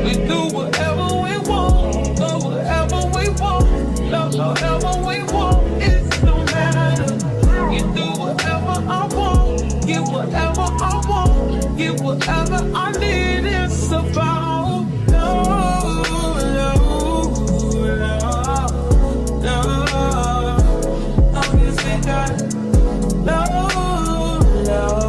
We do whatever we want, go wherever we want, love whatever we want. It don't matter. You do whatever I want, get whatever I want, get whatever I need. It's about love, love, love, love. Obviously got love, love,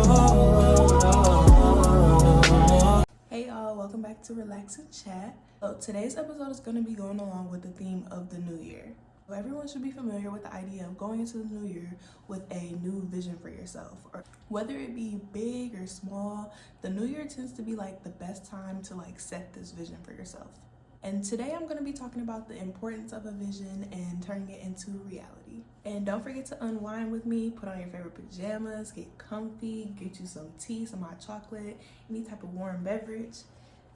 love. Hey y'all, welcome back to Relax and Chat. So today's episode is going to be going along with the theme of the new year. So everyone should be familiar with the idea of going into the new year with a new vision for yourself. Or whether it be big or small, the new year tends to be like the best time to like set this vision for yourself. And today I'm going to be talking about the importance of a vision and turning it into reality. And don't forget to unwind with me, put on your favorite pajamas, get comfy, get you some tea, some hot chocolate, any type of warm beverage.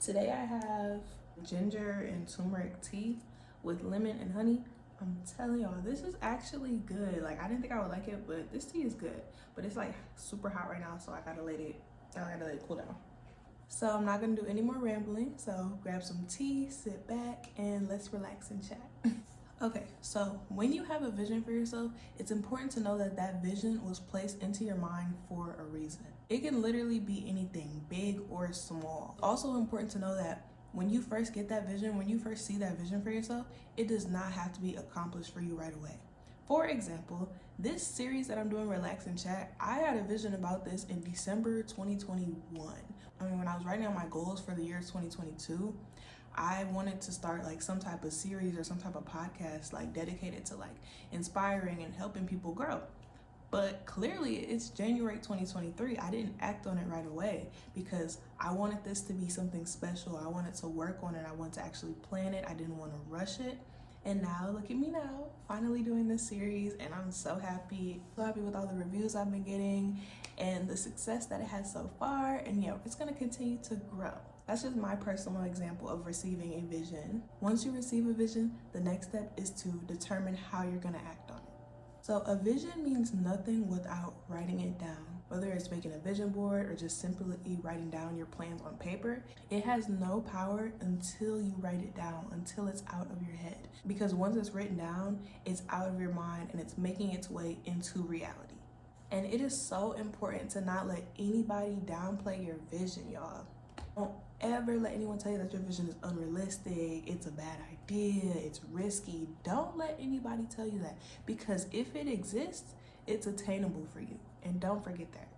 Today I have ginger and turmeric tea with lemon and honey. I'm telling y'all, this is actually good. Like, I didn't think I would like it, but this tea is good. But it's like super hot right now, so I gotta let it cool down. So I'm not gonna do any more rambling. So grab some tea, sit back, and let's relax and chat. Okay, so when you have a vision for yourself, it's important to know that that vision was placed into your mind for a reason. It can literally be anything, big or small. Also important to know that when you first get that vision, when you first see that vision for yourself, it does not have to be accomplished for you right away. For example, this series that I'm doing, Relax and Chat, I had a vision about this in December 2021. I mean, when I was writing down my goals for the year 2022, I wanted to start like some type of series or some type of podcast like dedicated to like inspiring and helping people grow. But clearly it's January 2023. I didn't act on it right away because I wanted this to be something special. I wanted to work on it. I wanted to actually plan it. I didn't want to rush it. And now look at me now, finally doing this series, and I'm so happy with all the reviews I've been getting and the success that it has so far. And yeah, it's gonna continue to grow. That's just my personal example of receiving a vision. Once you receive a vision, the next step is to determine how you're gonna act on it. So a vision means nothing without writing it down. Whether it's making a vision board or just simply writing down your plans on paper, it has no power until you write it down, until it's out of your head. Because once it's written down, it's out of your mind and it's making its way into reality. And it is so important to not let anybody downplay your vision, y'all. Don't ever let anyone tell you that your vision is unrealistic, it's a bad idea, it's risky. Don't let anybody tell you that, because if it exists, it's attainable for you. And don't forget that.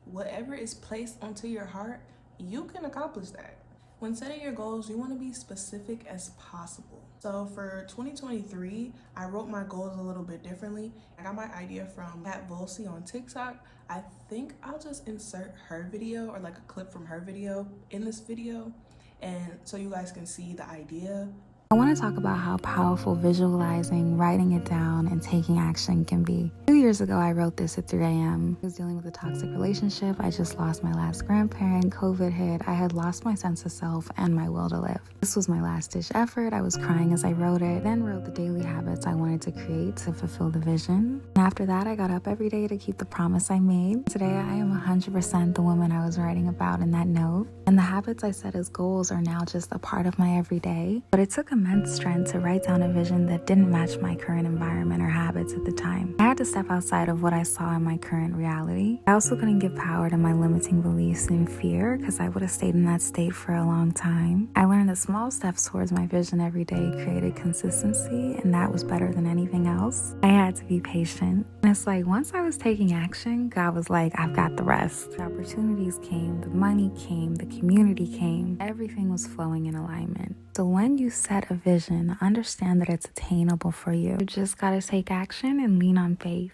Whatever is placed onto your heart, you can accomplish that. When setting your goals, you want to be specific as possible. So for 2023, I wrote my goals a little bit differently. I got my idea from Kat Volsi on TikTok. I think I'll just insert her video or like a clip from her video in this video, and so you guys can see the idea. I want to talk about how powerful visualizing, writing it down, and taking action can be. 2 years ago, I wrote this at 3 a.m. I was dealing with a toxic relationship. I just lost my last grandparent. COVID hit. I had lost my sense of self and my will to live. This was my last-ditch effort. I was crying as I wrote it. Then wrote the daily habits I wanted to create to fulfill the vision. And after that, I got up every day to keep the promise I made. Today, I am 100% the woman I was writing about in that note. And the habits I set as goals are now just a part of my everyday. But it took immense strength to write down a vision that didn't match my current environment or habits at the time. I had to step outside of what I saw in my current reality. I also couldn't give power to my limiting beliefs and fear, because I would have stayed in that state for a long time. I learned that small steps towards my vision every day created consistency, and that was better than anything else. I had to be patient. And it's like once I was taking action, God was like, I've got the rest. The opportunities came, the money came, the community came. Everything was flowing in alignment. So when you set a vision, understand that it's attainable for you. You just gotta take action and lean on faith.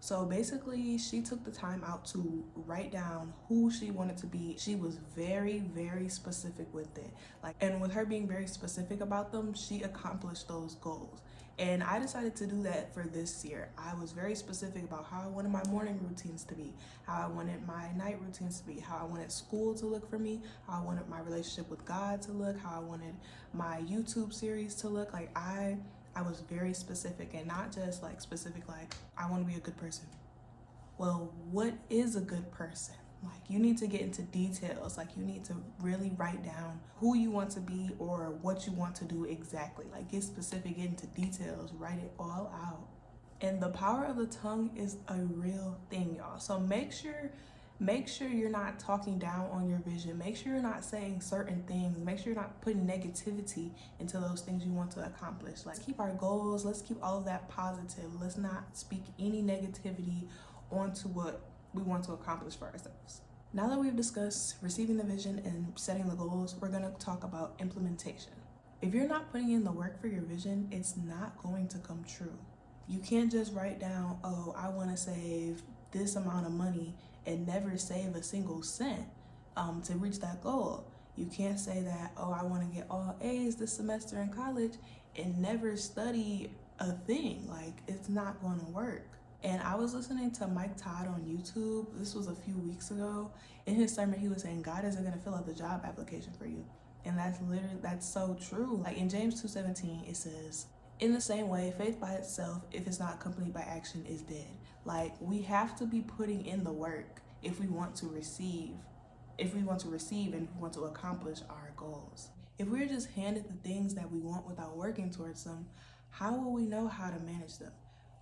So basically, she took the time out to write down who she wanted to be. She was very, very specific with it. And with her being very specific about them, she accomplished those goals. And I decided to do that for this year. I was very specific about how I wanted my morning routines to be, how I wanted my night routines to be, how I wanted school to look for me, how I wanted my relationship with God to look, how I wanted my YouTube series to look. I was very specific, and not just specific, I want to be a good person. Well, what is a good person? Like, you need to get into details. Like, you need to really write down who you want to be or what you want to do exactly. Like, get specific, get into details, write it all out. And the power of the tongue is a real thing, y'all. So make sure you're not talking down on your vision. Make sure you're not saying certain things. Make sure you're not putting negativity into those things you want to accomplish. Like, keep our goals. Let's keep all of that positive. Let's not speak any negativity onto what we want to accomplish for ourselves. Now that we've discussed receiving the vision and setting the goals, we're going to talk about implementation. If you're not putting in the work for your vision, it's not going to come true. You can't just write down, oh, I want to save this amount of money and never save a single cent to reach that goal. You can't say that, oh, I want to get all A's this semester in college and never study a thing. Like, it's not going to work. And I was listening to Mike Todd on YouTube. This was a few weeks ago. In his sermon, he was saying, God isn't going to fill out the job application for you. And that's so true. Like, in James 2:17, it says, in the same way, faith by itself, if it's not accompanied by action, is dead. Like, we have to be putting in the work if we want to receive and if we want to accomplish our goals. If we're just handed the things that we want without working towards them, how will we know how to manage them?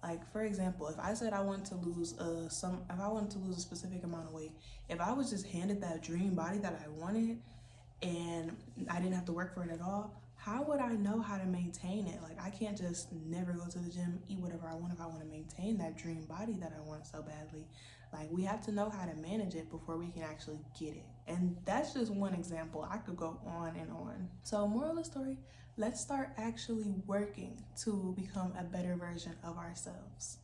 Like, for example, if I said I wanted to lose a specific amount of weight, if I was just handed that dream body that I wanted and I didn't have to work for it at all, how would I know how to maintain it? Like, I can't just never go to the gym, eat whatever I want if I want to maintain that dream body that I want so badly. Like, we have to know how to manage it before we can actually get it. And that's just one example. I could go on and on. So, moral of the story, let's start actually working to become a better version of ourselves.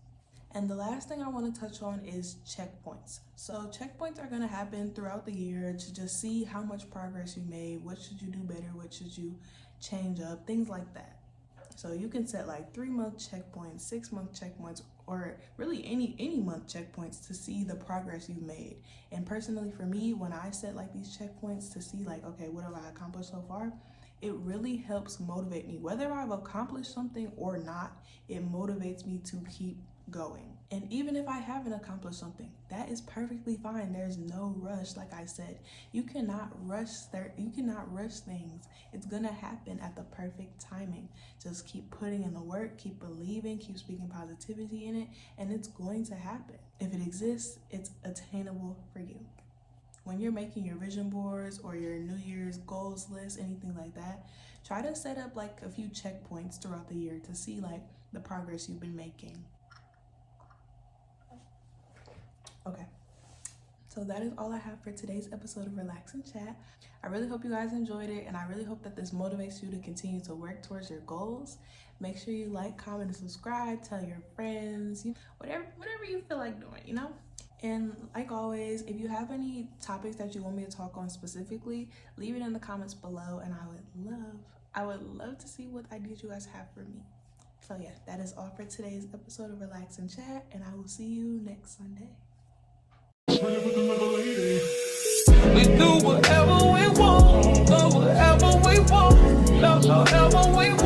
And the last thing I want to touch on is checkpoints. So checkpoints are going to happen throughout the year to just see how much progress you made, what should you do better, what should you change up, things like that. So you can set like 3-month checkpoints, 6-month checkpoints, or really any month checkpoints to see the progress you've made. And personally for me, when I set like these checkpoints to see like, okay, what have I accomplished so far? It really helps motivate me. Whether I've accomplished something or not, it motivates me to keep going. And even if I haven't accomplished something, that is perfectly fine. There's no rush. Like I said, you cannot rush things. It's gonna happen at the perfect timing. Just keep putting in the work, keep believing, keep speaking positivity in it, and it's going to happen. If it exists, it's attainable for you. When you're making your vision boards or your New Year's goals list, anything like that, try to set up like a few checkpoints throughout the year to see like the progress you've been making. Okay, so that is all I have for today's episode of Relax and Chat. I really hope you guys enjoyed it, and I really hope that this motivates you to continue to work towards your goals. Make sure you like, comment, and subscribe. Tell your friends, whatever you feel like doing, you know? And like always, if you have any topics that you want me to talk on specifically, leave it in the comments below, and I would love to see what ideas you guys have for me. So yeah, that is all for today's episode of Relax and Chat, and I will see you next Sunday. We do whatever we want, go wherever we want, love however we want.